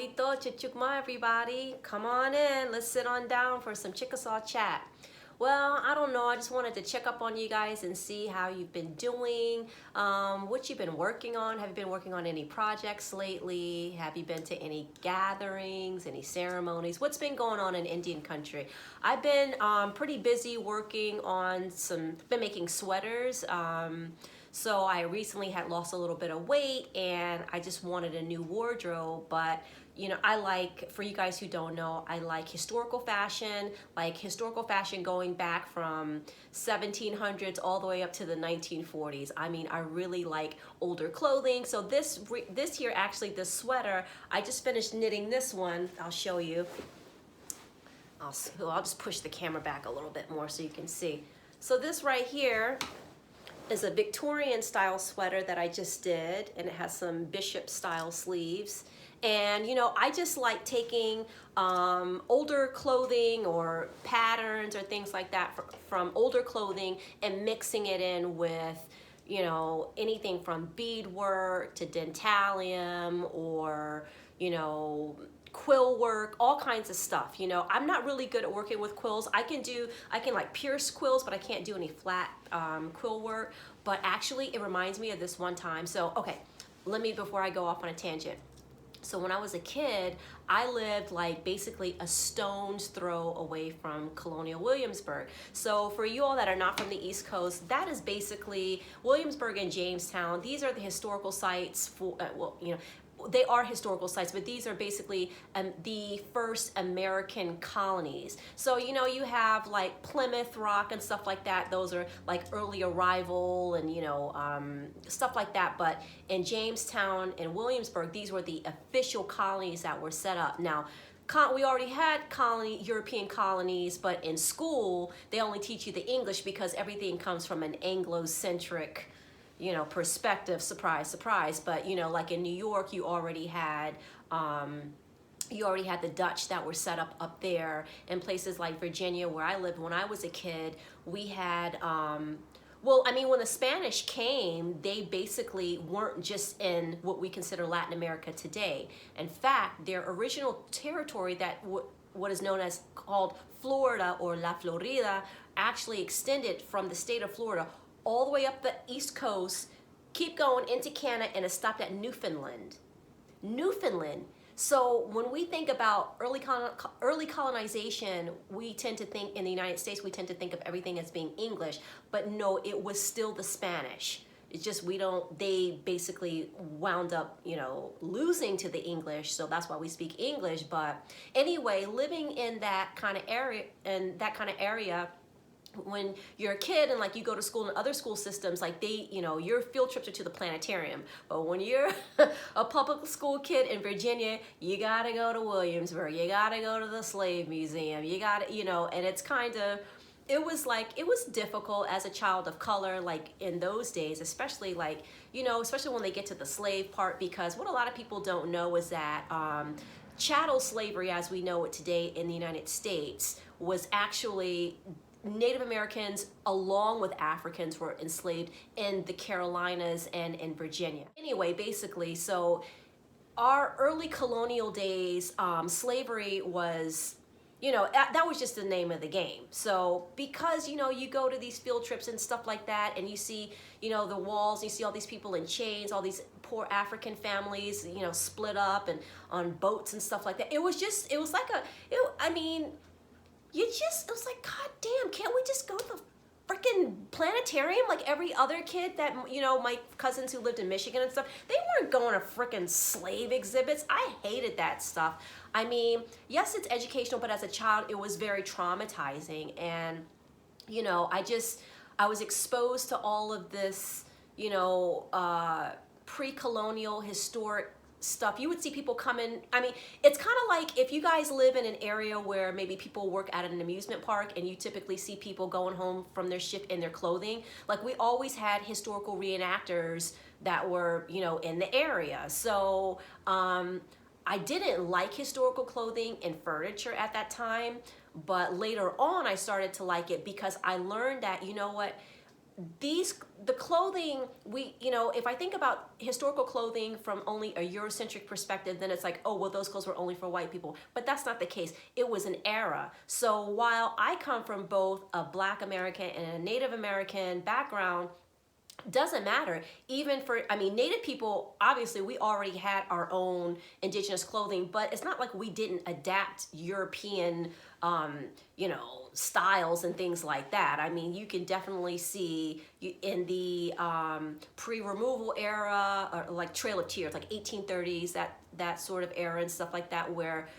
Tabito, Chichukma, everybody. Come on in. Let's sit on down for some Chickasaw chat. Well, I don't know. I just wanted to check up on you guys and see how you've been doing, what you've been working on. Have you been working on any projects lately? Have you been to any gatherings, any ceremonies? What's been going on in Indian country? I've been pretty busy working on been making sweaters. So I recently had lost a little bit of weight and I just wanted a new wardrobe, but you know, I like, for you guys who don't know, I like historical fashion going back from 1700s all the way up to the 1940s. I mean, I really like older clothing. So this here, actually, this sweater, I just finished knitting this one. I'll show you. I'll just push the camera back a little bit more so you can see. So this right here is a Victorian style sweater that I just did, and it has some bishop style sleeves. And you know, I just like taking older clothing or patterns or things like that from older clothing and mixing it in with, you know, anything from beadwork to dentalium or, you know, quill work, all kinds of stuff. You know, I'm not really good at working with quills. I can like pierce quills, but I can't do any flat quill work. But actually it reminds me of this one time. So, okay, before I go off on a tangent. So when I was a kid, I lived like basically a stone's throw away from Colonial Williamsburg. So for you all that are not from the East Coast, that is basically Williamsburg and Jamestown. These are the historical sites for, well, you know, they are historical sites, but these are basically the first American colonies. So, you know, you have like Plymouth Rock and stuff like that. Those are like early arrival and, you know, stuff like that. But in Jamestown and Williamsburg, these were the official colonies that were set up. Now, we already had European colonies, but in school, they only teach you the English because everything comes from an Anglo-centric, you know, perspective. Surprise, surprise. But you know, like in New York, you already had the Dutch that were set up there. In places like Virginia, where I lived when I was a kid, we had well, I mean, when the Spanish came, they basically weren't just in what we consider Latin America today. In fact, their original territory, that what is known as called Florida or La Florida, actually extended from the state of Florida all the way up the East Coast, keep going into Canada, and it stopped at Newfoundland. Newfoundland. So when we think about early colonization, we tend to think, in the United States, we tend to think of everything as being English, but no, it was still the Spanish. It's just they basically wound up, you know, losing to the English, so that's why we speak English. But anyway, living in that kind of area, when you're a kid and like you go to school in other school systems, like you know, your field trips are to the planetarium. But when you're a public school kid in Virginia, you gotta go to Williamsburg, you gotta go to the Slave Museum, you gotta, you know, and it's kind of, it was difficult as a child of color, like in those days, especially like, you know, especially when they get to the slave part, because what a lot of people don't know is that chattel slavery, as we know it today in the United States, was actually Native Americans along with Africans were enslaved in the Carolinas and in Virginia. Anyway, basically, so our early colonial days, slavery was, you know, that was just the name of the game. So because, you know, you go to these field trips and stuff like that, and you see, you know, the walls, you see all these people in chains, all these poor African families, you know, split up and on boats and stuff like that. It was like I mean, it was like, God damn, can't we just go to the freaking planetarium like every other kid that, you know, my cousins who lived in Michigan and stuff, they weren't going to freaking slave exhibits. I hated that stuff. I mean, yes, it's educational, but as a child, it was very traumatizing. And, you know, I was exposed to all of this, you know, pre-colonial historic stuff. You would see people come in. I mean, it's kind of like if you guys live in an area where maybe people work at an amusement park and you typically see people going home from their shift in their clothing. Like, we always had historical reenactors that were, you know, in the area. So I didn't like historical clothing and furniture at that time, but later on I started to like it because I learned that, you know what, the clothing, if I think about historical clothing from only a Eurocentric perspective, then it's like, oh, well, those clothes were only for white people. But that's not the case. It was an era. So while I come from both a Black American and a Native American background, doesn't matter. Even for, Native people, obviously we already had our own indigenous clothing, but it's not like we didn't adapt European styles and things like that. I mean, you can definitely see in the pre-removal era, or like Trail of Tears, like 1830s, that sort of era and stuff like that, where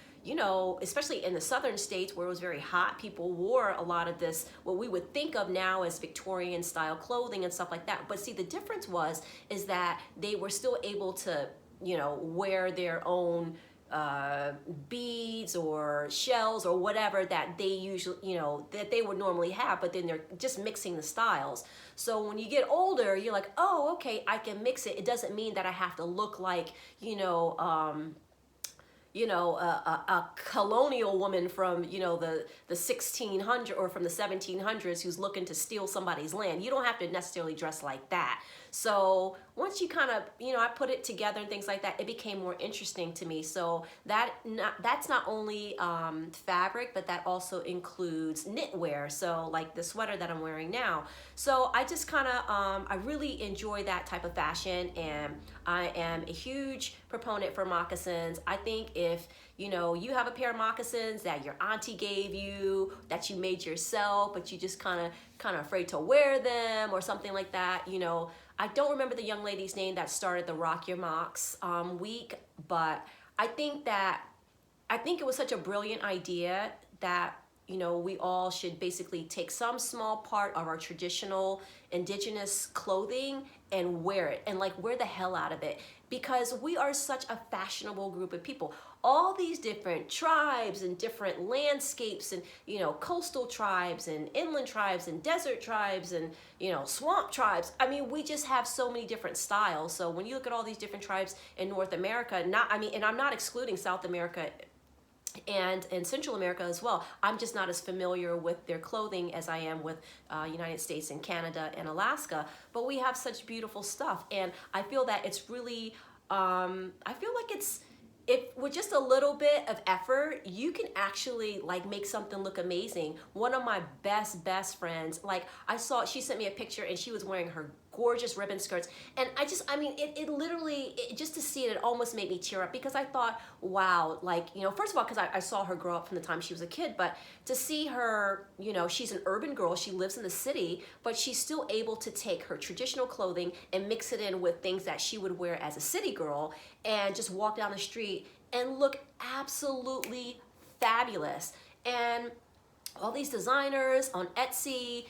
especially in the southern states where it was very hot, people wore a lot of this, what we would think of now as Victorian style clothing and stuff like that. But see, the difference is that they were still able to, wear their own beads or shells or whatever that they usually, that they would normally have, but then they're just mixing the styles. So when you get older, you're like, oh, okay, I can mix it. It doesn't mean that I have to look like, a colonial woman from, the 1600s or from the 1700s who's looking to steal somebody's land. You don't have to necessarily dress like that. So once you kind of, I put it together and things like that, it became more interesting to me. So that's not only fabric, but that also includes knitwear. So like the sweater that I'm wearing now. So I just kind of, I really enjoy that type of fashion, and I am a huge proponent for moccasins. I think if you have a pair of moccasins that your auntie gave you, that you made yourself, but you just kind of afraid to wear them or something like that, I don't remember the young lady's name that started the Rock Your Mocks week, but I think it was such a brilliant idea that we all should basically take some small part of our traditional indigenous clothing and wear it, and like wear the hell out of it, because we are such a fashionable group of people. All these different tribes and different landscapes, and coastal tribes and inland tribes and desert tribes and swamp tribes. I mean, we just have so many different styles. So when you look at all these different tribes in North America, and I'm not excluding South America and Central America as well. I'm just not as familiar with their clothing as I am with United States and Canada and Alaska. But we have such beautiful stuff, and I feel that it's really, I feel like if with just a little bit of effort, you can actually like make something look amazing. One of my best friends, like she sent me a picture and she was wearing her gorgeous ribbon skirts, and it literally, just to see it almost made me tear up, because I thought, wow, like, first of all, because I saw her grow up from the time she was a kid, but to see her, she's an urban girl, she lives in the city, but she's still able to take her traditional clothing and mix it in with things that she would wear as a city girl, and just walk down the street and look absolutely fabulous. And all these designers on Etsy,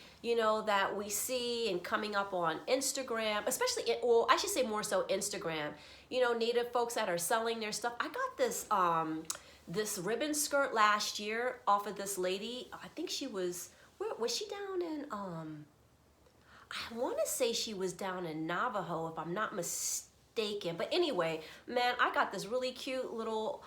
that we see and coming up on Instagram, especially, I should say more so Instagram, Native folks that are selling their stuff. I got this ribbon skirt last year off of this lady. I think she was, where was she, down in, I want to say she was down in Navajo, if I'm not mistaken. But anyway, man, I got this really cute little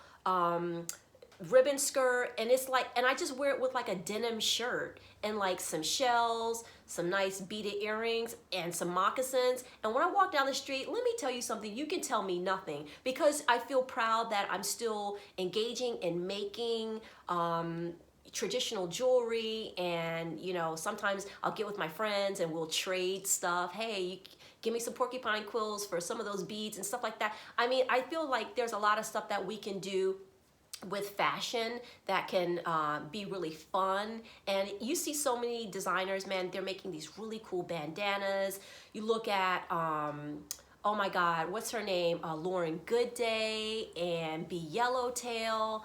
ribbon skirt, and it's like, and I just wear it with like a denim shirt and like some shells, some nice beaded earrings, and some moccasins. And when I walk down the street, let me tell you something, you can tell me nothing, because I feel proud that I'm still engaging in making traditional jewelry. And sometimes I'll get with my friends and we'll trade stuff. Hey, give me some porcupine quills for some of those beads and stuff like that. I feel like there's a lot of stuff that we can do with fashion that can be really fun. And you see so many designers, man, they're making these really cool bandanas. You look at oh my God, what's her name? Lauren Goodday and Be Yellowtail.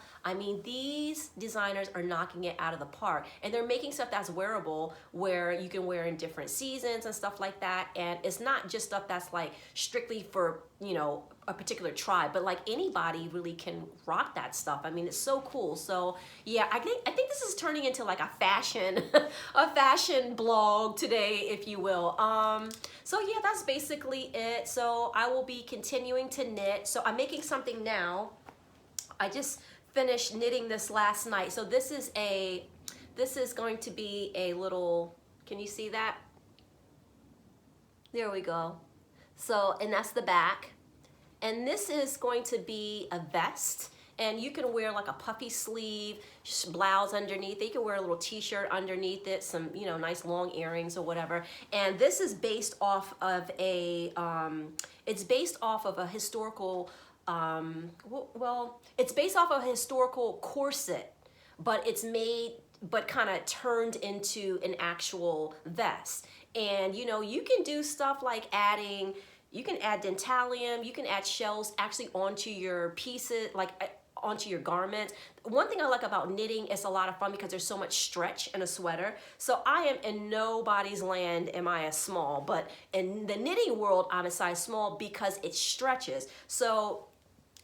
These designers are knocking it out of the park, and they're making stuff that's wearable, where you can wear in different seasons and stuff like that. And it's not just stuff that's like strictly for, a particular tribe, but like anybody really can rock that stuff. It's so cool. So yeah, I think this is turning into like a fashion blog today, if you will. So yeah, that's basically it. So I will be continuing to knit. So I'm making something now. I just finished knitting this last night. So this is going to be a little, can you see that? There we go. So, and that's the back. And this is going to be a vest. And you can wear like a puffy sleeve, blouse underneath it. You can wear a little t-shirt underneath it, some, you know, nice long earrings or whatever. And this is based off of a, it's based off of a historical, well, it's based off of a historical corset, but it's made, but kind of turned into an actual vest. And, you know, you can do stuff like adding, you can add dentalium, you can add shells actually onto your pieces, like onto your garments. One thing I like about knitting, it's a lot of fun because there's so much stretch in a sweater. So I am in nobody's land am I a small, but in the knitting world, I'm a size small because it stretches. So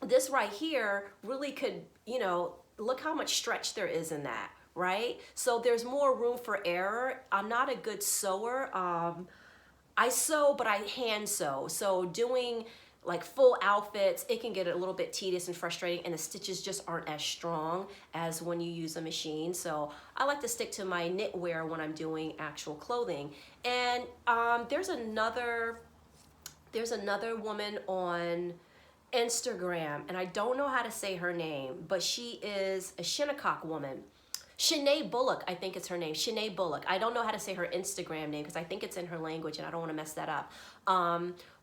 this right here really could, you know, look how much stretch there is in that, right? So there's more room for error. I'm not a good sewer. I sew, but I hand sew. So doing like full outfits, it can get a little bit tedious and frustrating, and the stitches just aren't as strong as when you use a machine. So I like to stick to my knitwear when I'm doing actual clothing. And there's another woman on Instagram, and I don't know how to say her name, but she is a Shinnecock woman. Shanae Bullock, I think it's her name. Shanae Bullock. I don't know how to say her Instagram name because I think it's in her language and I don't want to mess that up.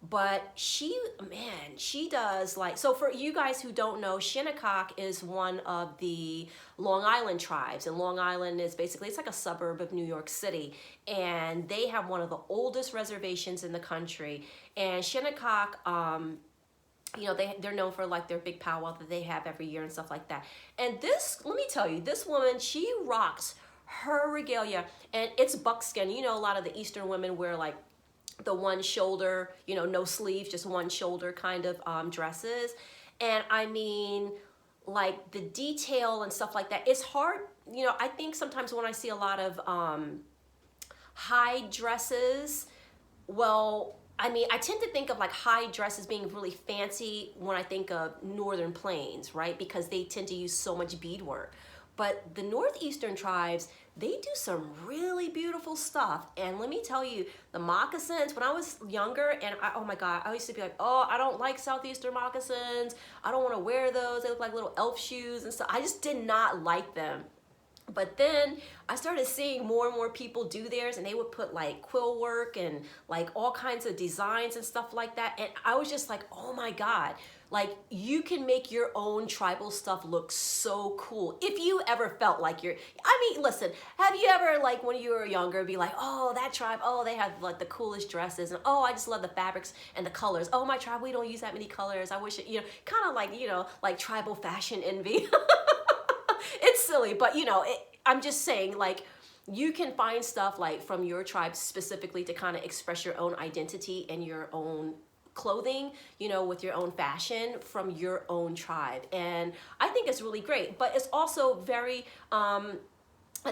But she, man, she does like, so for you guys who don't know, Shinnecock is one of the Long Island tribes. And Long Island is basically, it's like a suburb of New York City. And they have one of the oldest reservations in the country. And Shinnecock, you know, they're known for like their big powwow that they have every year and stuff like that. And this, let me tell you, this woman, she rocks her regalia, and it's buckskin. You know, a lot of the Eastern women wear like the one shoulder, you know, no sleeves, just one shoulder kind of dresses. And I mean, like the detail and stuff like that, it's hard. You know, I think sometimes when I see a lot of high dresses, well, I mean, I tend to think of like high dresses being really fancy when I think of Northern Plains, right? Because they tend to use so much beadwork. But the Northeastern tribes, they do some really beautiful stuff. And let me tell you, the moccasins, when I was younger, and oh my God, I used to be like, oh, I don't like Southeastern moccasins. I don't want to wear those. They look like little elf shoes and stuff. I just did not like them. But then I started seeing more and more people do theirs, and they would put like quill work and like all kinds of designs and stuff like that. And I was just like, oh my God, like you can make your own tribal stuff look so cool. If you ever felt like I mean, listen, have you ever like when you were younger be like, oh, that tribe, oh, they have like the coolest dresses, and oh, I just love the fabrics and the colors. Oh, my tribe, we don't use that many colors. I wish it, you know, kind of like, you know, like tribal fashion envy. It's silly, but you know, I'm just saying, like, you can find stuff like from your tribe specifically to kind of express your own identity and your own clothing, you know, with your own fashion from your own tribe. And I think it's really great, but it's also very, I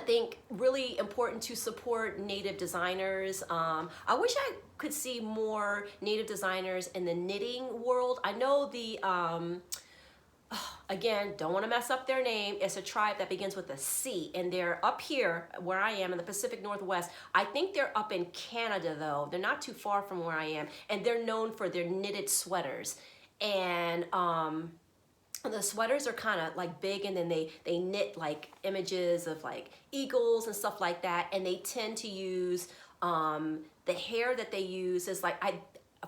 think, really important to support Native designers. I wish I could see more Native designers in the knitting world. I know the, again, don't want to mess up their name. It's a tribe that begins with a C, and they're up here where I am in the Pacific Northwest. I think they're up in Canada though. They're not too far from where I am, and they're known for their knitted sweaters. And the sweaters are kind of like big, and then they knit like images of like eagles and stuff like that. And they tend to use the hair that they use is like,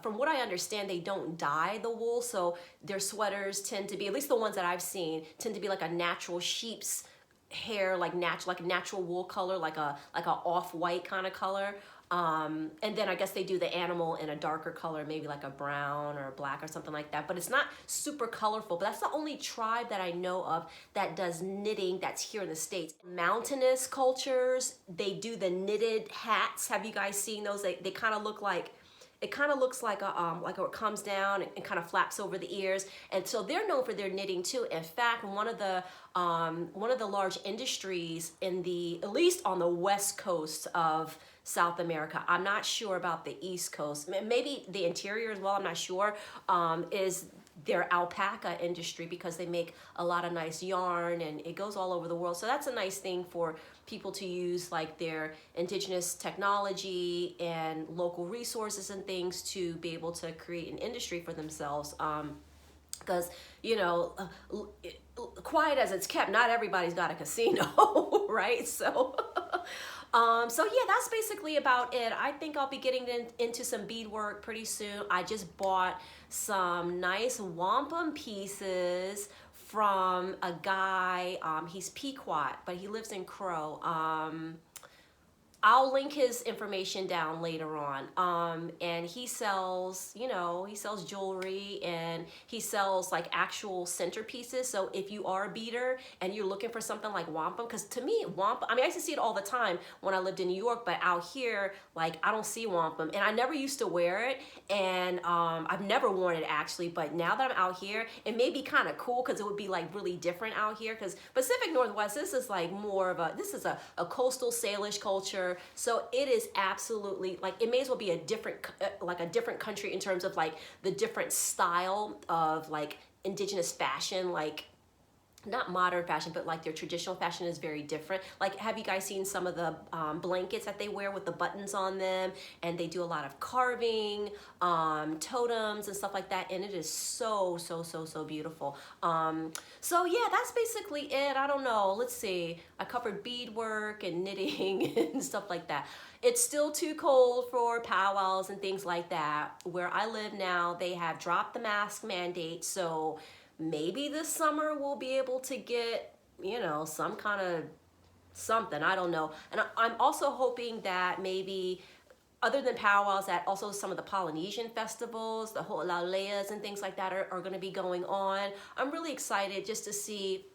from what I understand, they don't dye the wool, so their sweaters tend to be, at least the ones that I've seen, tend to be like a natural sheep's hair, like a natural wool color, like a off-white kind of color. And then I guess they do the animal in a darker color, maybe like a brown or a black or something like that. But it's not super colorful. But that's the only tribe that I know of that does knitting that's here in the States. Mountainous cultures, they do the knitted hats. Have you guys seen those? They kind of look like, it kind of looks like it comes down and kind of flaps over the ears, and so they're known for their knitting too. In fact, one of the large industries at least on the west coast of South America, I'm not sure about the east coast, maybe the interior as well, I'm not sure, is their alpaca industry, because they make a lot of nice yarn and it goes all over the world. So that's a nice thing for people to use, like their indigenous technology and local resources and things to be able to create an industry for themselves. Because, you know, quiet as it's kept, not everybody's got a casino, right? So, so yeah, that's basically about it. I think I'll be getting into some beadwork pretty soon. I just bought some nice wampum pieces from a guy. He's Pequot, but he lives in Crow. I'll link his information down later on. And he sells, you know, he sells jewelry and he sells like actual centerpieces. So if you are a beader and you're looking for something like wampum, because to me, wampum, I mean, I used to see it all the time when I lived in New York, but out here, like I don't see wampum, and I never used to wear it. And I've never worn it actually, but now that I'm out here, it may be kind of cool because it would be like really different out here, because Pacific Northwest, this is like more of this is a coastal Salish culture. So it is absolutely like, it may as well be a different, like a different country in terms of like the different style of like indigenous fashion, like not modern fashion, but like their traditional fashion is very different. Like, have you guys seen some of the blankets that they wear with the buttons on them? And they do a lot of carving, totems and stuff like that. And it is so, so, so, so beautiful. So yeah, that's basically it. I don't know. Let's see. I covered beadwork and knitting and stuff like that. It's still too cold for powwows and things like that. Where I live now, they have dropped the mask mandate. So maybe this summer we'll be able to get, you know, some kind of something, I don't know. And I'm also hoping that maybe other than powwows, that also some of the Polynesian festivals, the ho'olauleas and things like that are going to be going on. I'm really excited just to see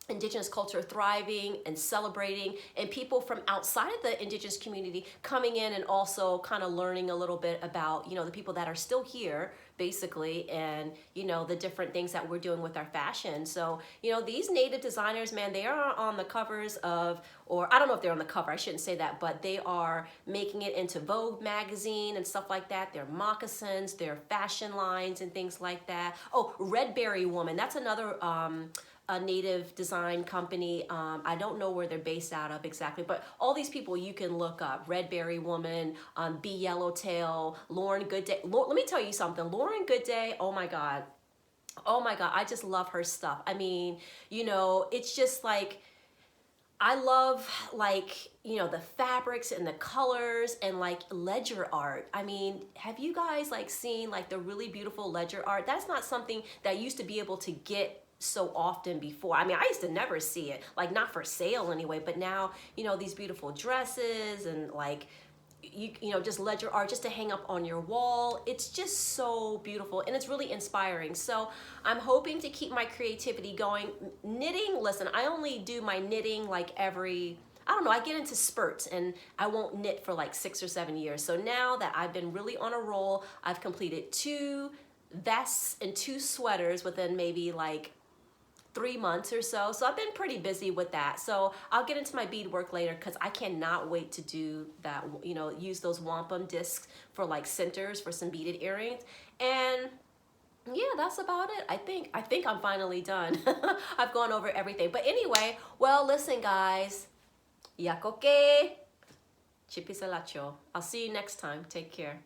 indigenous culture thriving and celebrating, and people from outside of the indigenous community coming in and also kind of learning a little bit about, you know, the people that are still here basically, and you know, the different things that we're doing with our fashion. So, you know, these native designers, man, they are on the covers of, or I don't know if they're on the cover, I shouldn't say that, but they are making it into Vogue magazine and stuff like that. Their moccasins, their fashion lines and things like that. Oh, Red Berry Woman, that's another a native design company. I don't know where they're based out of exactly, but all these people you can look up. Red Berry Woman, B Yellowtail, Lauren Goodday. Let me tell you something. Lauren Goodday, oh my God. Oh my God, I just love her stuff. I mean, you know, it's just like, I love, like, you know, the fabrics and the colors and like ledger art. I mean, have you guys like seen like the really beautiful ledger art? That's not something that used to be able to get so often before. I mean, I used to never see it, like not for sale anyway, but now, you know, these beautiful dresses and like, you know, just ledger art just to hang up on your wall. It's just so beautiful and it's really inspiring. So I'm hoping to keep my creativity going. Knitting, listen, I only do my knitting like every, I don't know, I get into spurts and I won't knit for like 6 or 7 years. So now that I've been really on a roll, I've completed 2 vests and 2 sweaters within maybe like 3 months or so. So I've been pretty busy with that. So I'll get into my beadwork later because I cannot wait to do that, you know, use those wampum discs for like centers for some beaded earrings. And yeah, that's about it. I think I'm finally done. I've gone over everything. But anyway, well, listen guys, yakoke, chipisalacho. I'll see you next time. Take care.